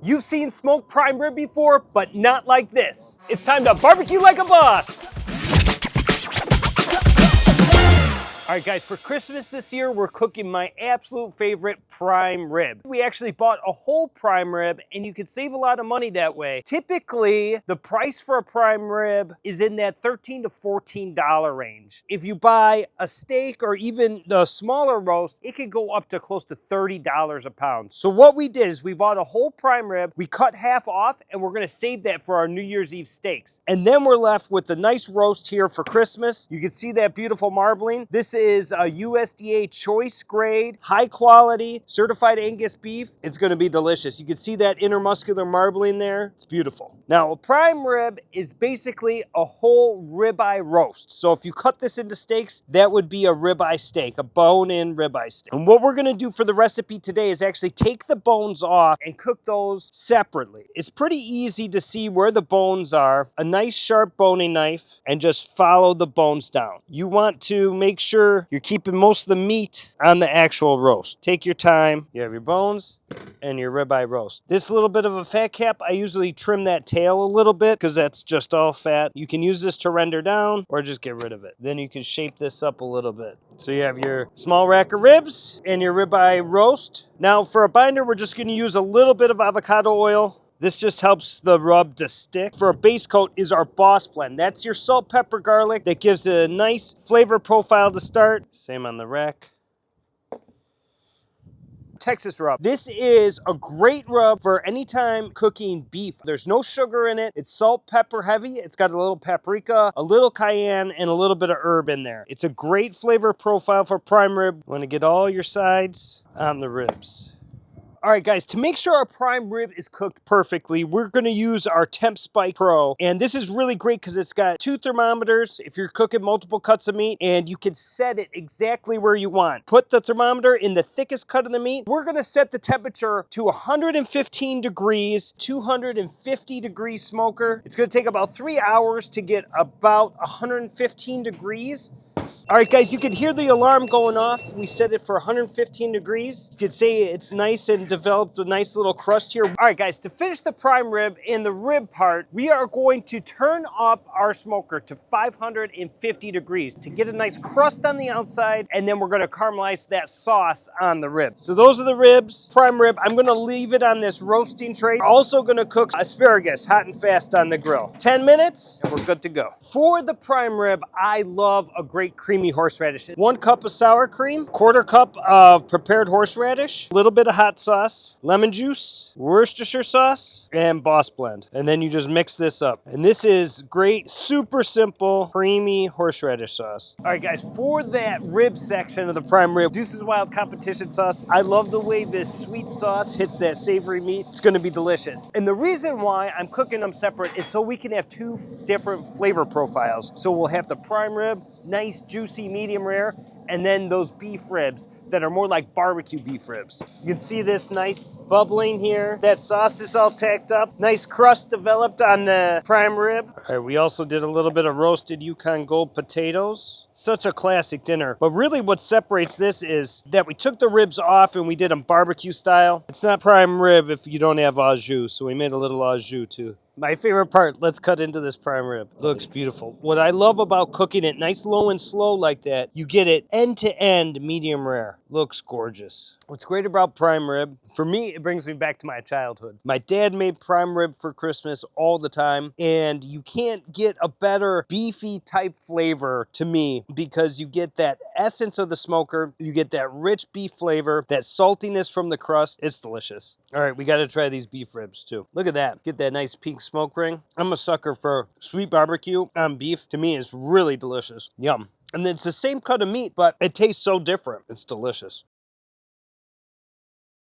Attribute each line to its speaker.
Speaker 1: You've seen smoked prime rib before, but not like this. It's time to barbecue like a boss. All right, guys, for Christmas this year, we're cooking my absolute favorite prime rib. We actually bought a whole prime rib, and you could save a lot of money that way. Typically, the price for a prime rib is in that $13 to $14 range. If you buy a steak or even the smaller roast, it could go up to close to $30 a pound. So what we did is we bought a whole prime rib, we cut half off, and we're gonna save that for our New Year's Eve steaks. And then we're left with the nice roast here for Christmas. You can see that beautiful marbling. This is a USDA choice grade, high quality, certified Angus beef. It's gonna be delicious. You can see that intermuscular marbling there. It's beautiful. Now, a prime rib is basically a whole ribeye roast. So if you cut this into steaks, that would be a ribeye steak, a bone-in ribeye steak. And what we're gonna do for the recipe today is actually take the bones off and cook those separately. It's pretty easy to see where the bones are. A nice sharp boning knife and just follow the bones down. You want to make sure you're keeping most of the meat on the actual roast. Take your time. You have your bones and your ribeye roast. This little bit of a fat cap, I usually trim that tail a little bit because that's just all fat. You can use this to render down or just get rid of it. Then you can shape this up a little bit. So you have your small rack of ribs and your ribeye roast. Now for a binder, we're just going to use a little bit of avocado oil. This just helps the rub to stick. For a base coat is our Boss Blend. That's your salt, pepper, garlic. That gives it a nice flavor profile to start. Same on the rack. Texas rub. This is a great rub for anytime cooking beef. There's no sugar in it. It's salt, pepper heavy. It's got a little paprika, a little cayenne, and a little bit of herb in there. It's a great flavor profile for prime rib. You want to get all your sides on the ribs. All right, guys, to make sure our prime rib is cooked perfectly, we're gonna use our TempSpike Pro. And this is really great because it's got 2 thermometers if you're cooking multiple cuts of meat, and you can set it exactly where you want. Put the thermometer in the thickest cut of the meat. We're gonna set the temperature to 115 degrees, 250 degree smoker. It's gonna take about 3 hours to get about 115 degrees. All right, guys, you can hear the alarm going off. We set it for 115 degrees. You could say it's nice and developed a nice little crust here. All right, guys, to finish the prime rib in the rib part, we are going to turn up our smoker to 550 degrees to get a nice crust on the outside, and then we're gonna caramelize that sauce on the rib. So those are the ribs, prime rib. I'm gonna leave it on this roasting tray. We're also gonna cook asparagus hot and fast on the grill. 10 minutes, and we're good to go. For the prime rib, I love a great creamy horseradish. 1 cup of sour cream, 1/4 cup of prepared horseradish, a little bit of hot sauce, lemon juice, Worcestershire sauce, and Boss Blend. And then you just mix this up. And this is great, super simple, creamy horseradish sauce. All right, guys, for that rib section of the prime rib, Deuce's Wild Competition sauce. I love the way this sweet sauce hits that savory meat. It's gonna be delicious. And the reason why I'm cooking them separate is so we can have 2 different flavor profiles. So we'll have the prime rib, nice, juicy, medium rare, and then those beef ribs that are more like barbecue beef ribs. You can see this nice bubbling here. That sauce is all tacked up. Nice crust developed on the prime rib. All right, we also did a little bit of roasted Yukon Gold potatoes. Such a classic dinner. But really what separates this is that we took the ribs off and we did them barbecue style. It's not prime rib if you don't have au jus, so we made a little au jus too. My favorite part, let's cut into this prime rib. Looks beautiful. What I love about cooking it nice, low, and slow like that, you get it end to end medium rare. Looks gorgeous. What's great about prime rib, for me, it brings me back to my childhood. My dad made prime rib for Christmas all the time, and you can't get a better beefy type flavor to me because you get that essence of the smoker, you get that rich beef flavor, that saltiness from the crust. It's delicious. All right, we got to try these beef ribs too. Look at that. Get that nice pink smoke ring. I'm a sucker for sweet barbecue on beef. To me, it's really delicious. Yum. And it's the same cut of meat, but it tastes so different. It's delicious.